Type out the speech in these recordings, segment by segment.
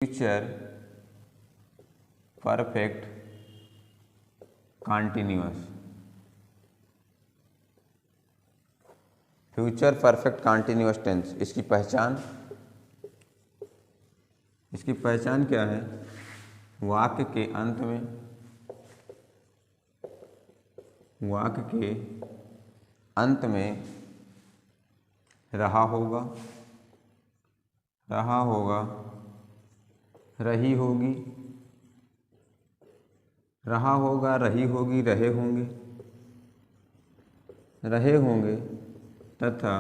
Future perfect continuous. Future perfect continuous tense, इसकी पहचान क्या है? वाक्य के अंत में रहा होगा, रही होगी, रहा होगा, रही होगी, रहे होंगे तथा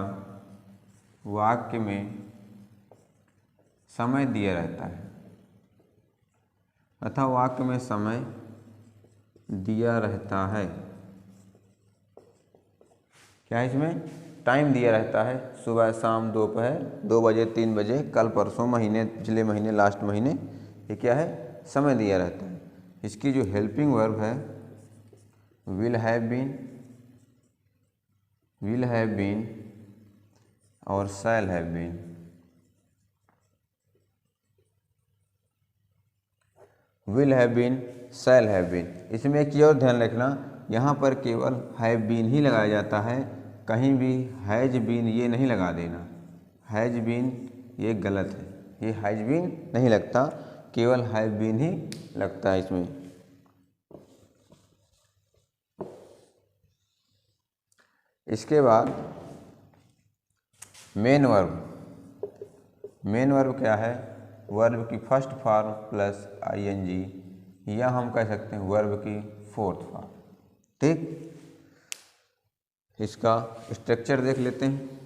वाक्य में समय दिया रहता है, क्या है इसमें? टाइम दिया रहता है, सुबह शाम दोपहर 2 बजे 3 बजे, कल परसों, महीने, पिछले महीने, लास्ट महीने, ये क्या है? समय दिया रहता है। इसकी जो हेल्पिंग वर्ब है विल हैव बीन और shall have been. Will have been, shall have been. इसमें एक और ध्यान रखना, यहाँ पर केवल हैव बीन ही लगाया जाता है, कहीं भी हैज बीन ये नहीं लगा देना। हैज बीन ये गलत है, ये हैज बीन नहीं लगता, केवल हैव बीन ही लगता है इसमें। इसके बाद मेन वर्ब क्या है? वर्ब की फर्स्ट फॉर्म प्लस आईएनजी, या हम कह सकते हैं वर्ब की फोर्थ फॉर्म। ठीक, इसका स्ट्रक्चर देख लेते हैं।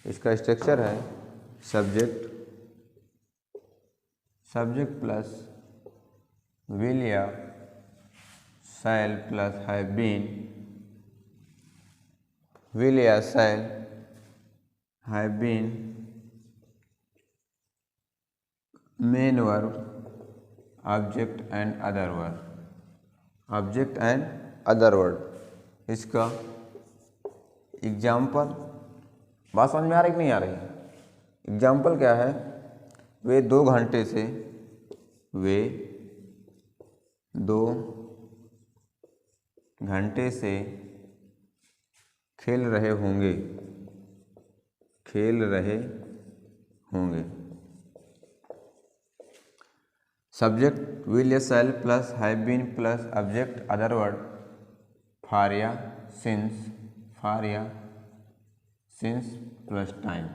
इसका स्ट्रक्चर है सब्जेक्ट प्लस विल या shall plus have been, will या shall have been, main verb, object and other word. इसका एग्जाम्पल, बात समझ में आ रही कि नहीं आ रही? एग्जाम्पल क्या है? वे 2 घंटे से खेल रहे होंगे। सब्जेक्ट विल या shall plus have been plus object other word, for या सिंस प्लस टाइम।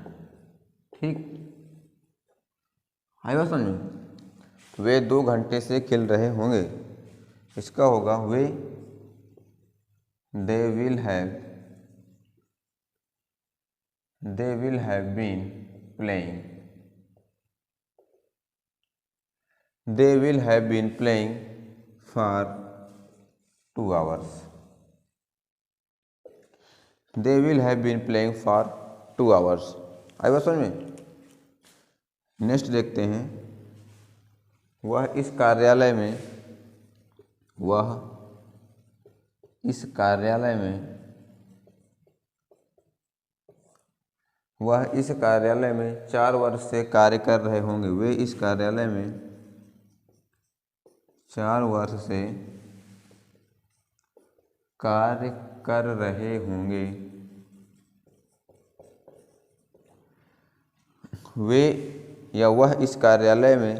ठीक, आई बात समझ में? वे 2 घंटे से खेल रहे होंगे, इसका होगा वे, they will have been playing, they will have been playing for 2 hours. They will have been playing for 2 hours. आई बात समझ में? नेक्स्ट देखते हैं, वह इस कार्यालय में 4 वर्ष से कार्य कर रहे होंगे। वे इस कार्यालय में 4 वर्ष से कार्य कर रहे होंगे। वे या वह इस कार्यालय में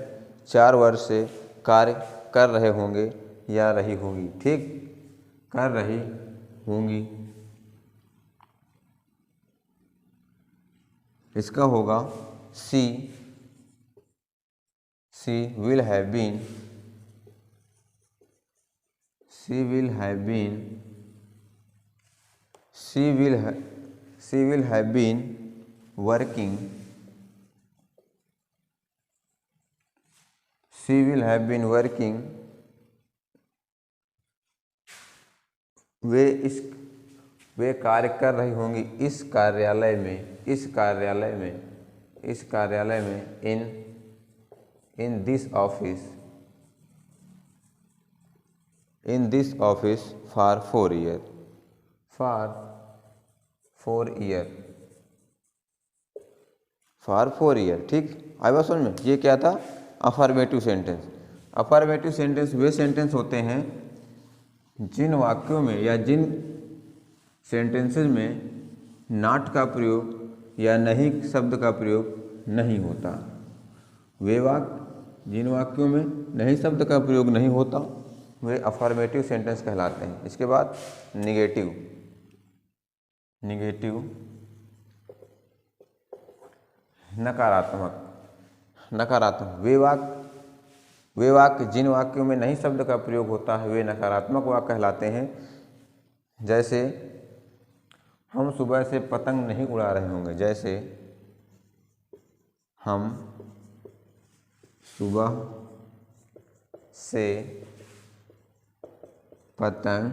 4 वर्ष से कार्य कर रहे होंगे या रही होंगी। ठीक, कर रही होंगी, इसका होगा सी विल हैव बीन वर्किंग, वे कार्य कर रही होंगी इस कार्यालय में in this office for 4 years। For 4 year. ठीक, आई बात समझ में। ये क्या था? Affirmative sentence. अफर्मेटिव सेंटेंस वे सेंटेंस होते हैं जिन वाक्यों में या जिन सेंटेंसेस में नॉट का प्रयोग या नहीं शब्द का प्रयोग नहीं होता। वे वाक्य जिन वाक्यों में नहीं शब्द का प्रयोग नहीं होता वे अफर्मेटिव सेंटेंस कहलाते हैं। इसके बाद निगेटिव। नकारात्मक वे वाक्य जिन वाक्यों में नहीं शब्द का प्रयोग होता है वे नकारात्मक वाक्य कहलाते हैं। जैसे हम सुबह से पतंग नहीं उड़ा रहे होंगे। जैसे हम सुबह से पतंग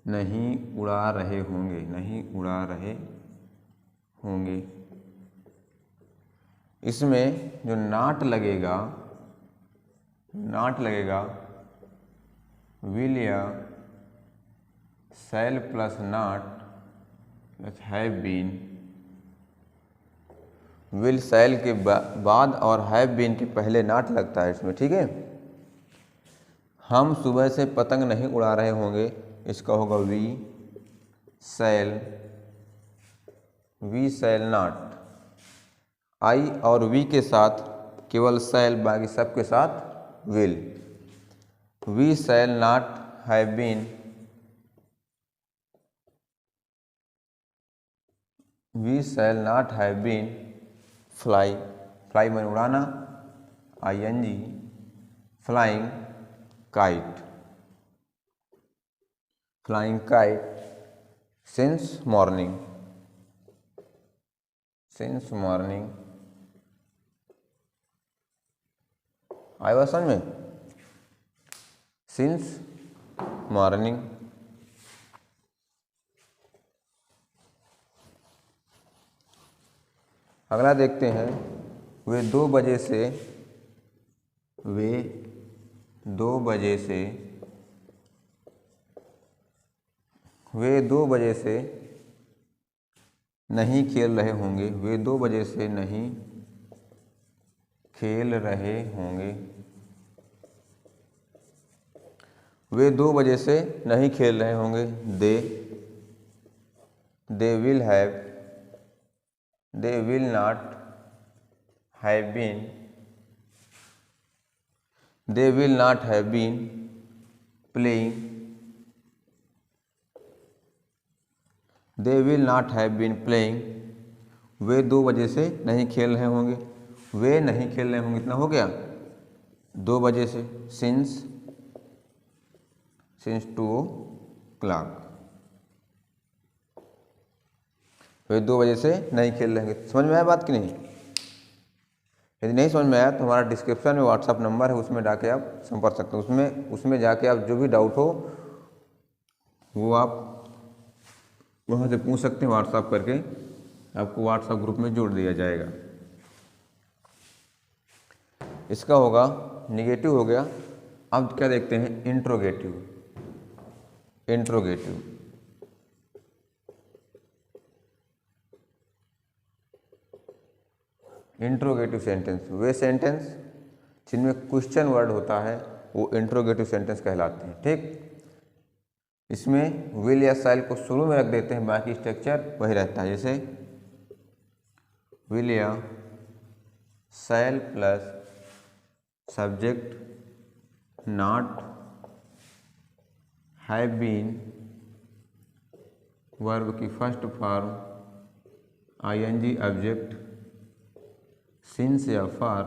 नहीं उड़ा रहे होंगे। इसमें जो नॉट लगेगा विल या shall plus not plus have been. Will shall के बाद और हैव बीन के पहले नॉट लगता है इसमें। ठीक है, हम सुबह से पतंग नहीं उड़ा रहे होंगे, इसका होगा वी शैल नॉट। आई और वी के साथ केवल शैल, बाकी सब के साथ will. We shall not have been fly मैंने उड़ाना, ING flying kite since morning. आई बात समझ में? Since morning. अगला देखते हैं, वे 2 बजे से नहीं खेल रहे होंगे। वे 2 बजे से नहीं खेल रहे होंगे। वे 2 बजे से नहीं खेल रहे होंगे। They will not have been playing. वे 2 बजे से नहीं खेल रहे होंगे। वे नहीं खेल रहे होंगे, इतना हो गया। 2 बजे से सिंस 2 o'clock। वे 2 बजे से नहीं खेल रहे होंगे। समझ में आया बात कि नहीं? यदि नहीं समझ में आया तो हमारा डिस्क्रिप्शन में व्हाट्सअप नंबर है, उसमें जाके आप संपर्क सकते हैं। उसमें जाके आप जो भी डाउट हो वो आप वहाँ से पूछ सकते हैं। व्हाट्सअप करके आपको व्हाट्सअप ग्रुप में जोड़ दिया जाएगा। इसका होगा निगेटिव हो गया। अब क्या देखते हैं? इंट्रोगेटिव सेंटेंस वे सेंटेंस जिनमें क्वेश्चन वर्ड होता है वो इंट्रोगेटिव सेंटेंस कहलाते हैं। ठीक, इसमें विल या शैल को शुरू में रख देते हैं, बाकी स्ट्रक्चर वही रहता है। जैसे विल या shall plus subject not have been verb की first form ING object since या फॉर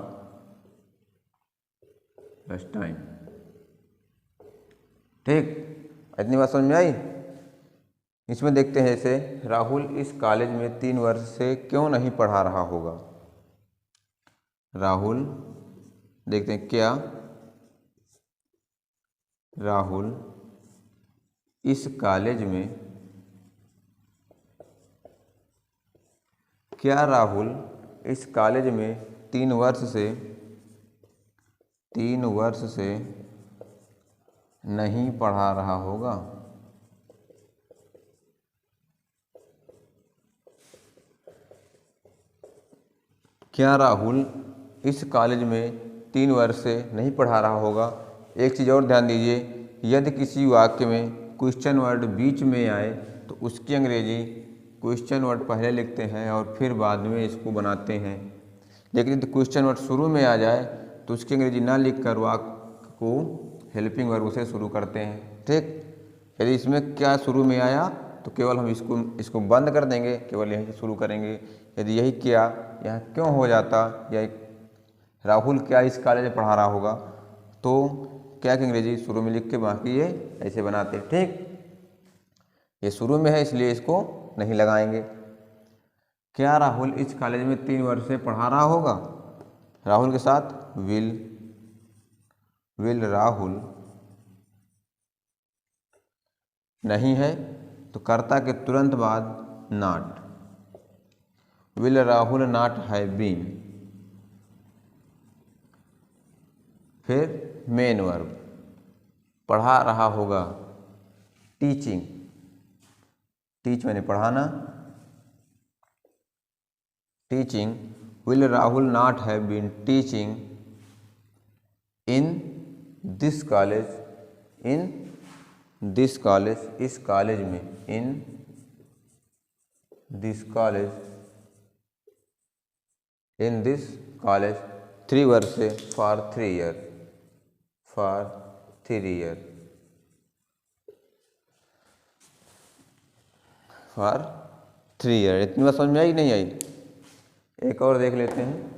प्लस टाइम। ठीक, इतनी बात समझ में आई? इसमें देखते हैं, जैसे राहुल इस कॉलेज में 3 वर्ष से क्यों नहीं पढ़ा रहा होगा। राहुल, देखते हैं क्या राहुल इस कॉलेज में में 3 वर्ष से नहीं पढ़ा रहा होगा। क्या राहुल इस कॉलेज में 3 वर्ष से नहीं पढ़ा रहा होगा? एक चीज़ और ध्यान दीजिए, यदि किसी वाक्य में क्वेश्चन वर्ड बीच में आए तो उसकी अंग्रेजी क्वेश्चन वर्ड पहले लिखते हैं और फिर बाद में इसको बनाते हैं। लेकिन यदि क्वेश्चन वर्ड शुरू में आ जाए तो उसकी अंग्रेजी ना लिख कर वाक्य को हेल्पिंग वर्ब से शुरू करते हैं। ठीक, यदि इसमें क्या शुरू में आया तो केवल हम इसको बंद कर देंगे, केवल यहीं से शुरू करेंगे। यदि यही किया, यहाँ क्यों हो जाता, या राहुल क्या इस कॉलेज में पढ़ा रहा होगा, तो क्या की अंग्रेजी शुरू में लिख के बाकी ये ऐसे बनाते। ठीक, ये शुरू में है इसलिए इसको नहीं लगाएंगे। क्या राहुल इस कॉलेज में 3 वर्ष से पढ़ा रहा होगा? राहुल के साथ विल राहुल नहीं है तो कर्ता के तुरंत बाद not, will Rahul not have been. फिर मेन वर्ब, पढ़ा रहा होगा, टीचिंग, टीच मैंने पढ़ाना, teaching, will Rahul not have been teaching in this college, in this college, इस कॉलेज में, in this college, in this college 3 वर्ष से, for 3 year, for 3 year, for 3 year. इतनी बात समझ में आई नहीं आई? एक और देख लेते हैं।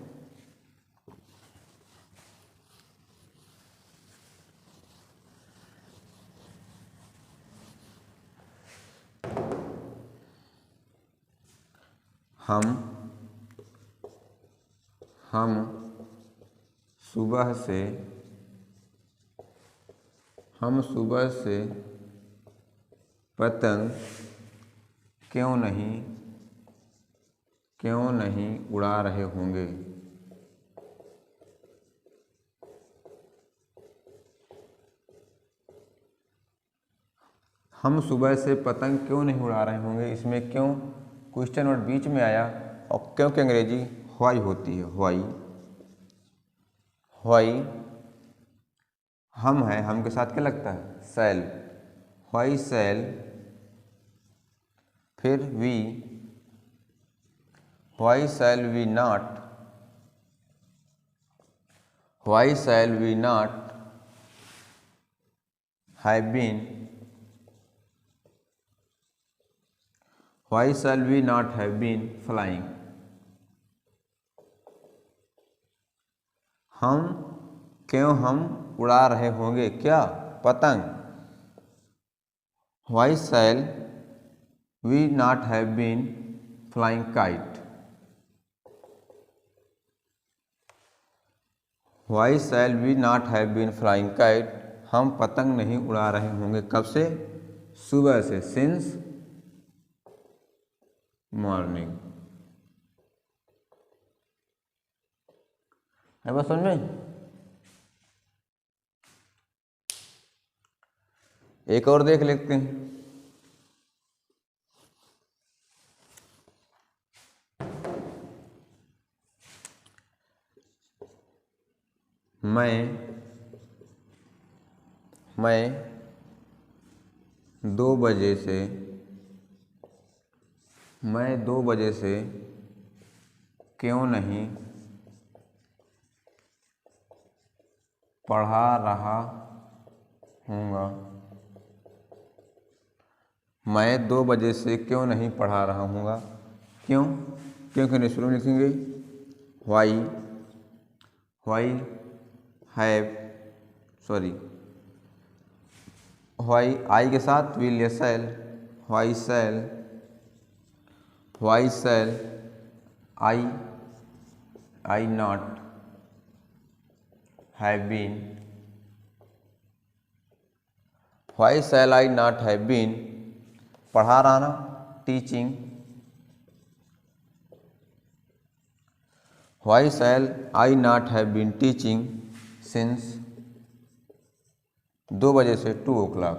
हम सुबह से पतंग क्यों नहीं उड़ा रहे होंगे? हम सुबह से पतंग क्यों नहीं उड़ा रहे होंगे, इसमें क्यों क्वेश्चन वर्ड बीच में आया और क्यों की अंग्रेजी व्हाई होती है, व्हाई। हम है, हम के साथ क्या लगता है, शैल, व्हाई शैल। फिर we, why shall we not, why shall we not have been, why shall we not have been flying. हम उड़ा रहे होंगे क्या, पतंग, why shall we not have been flying kite, why shall we not have been flying kite, हम पतंग नहीं उड़ा रहे होंगे, कब से, सुबह से, सिंस मॉर्निंग। है बस समझ में? एक और देख लेते हैं। मैं 2 बजे से, मैं 2 बजे से क्यों नहीं पढ़ा रहा हूँगा? मैं 2 बजे से क्यों नहीं पढ़ा रहा हूँगा, क्यों के शुरू में लिखेंगे व्हाई आई के साथ विल या shall, why shall I not have been, why shall I not have been, पढ़ा रहा ना, teaching, why shall I not have been teaching since 2 बजे से 2 o'clock,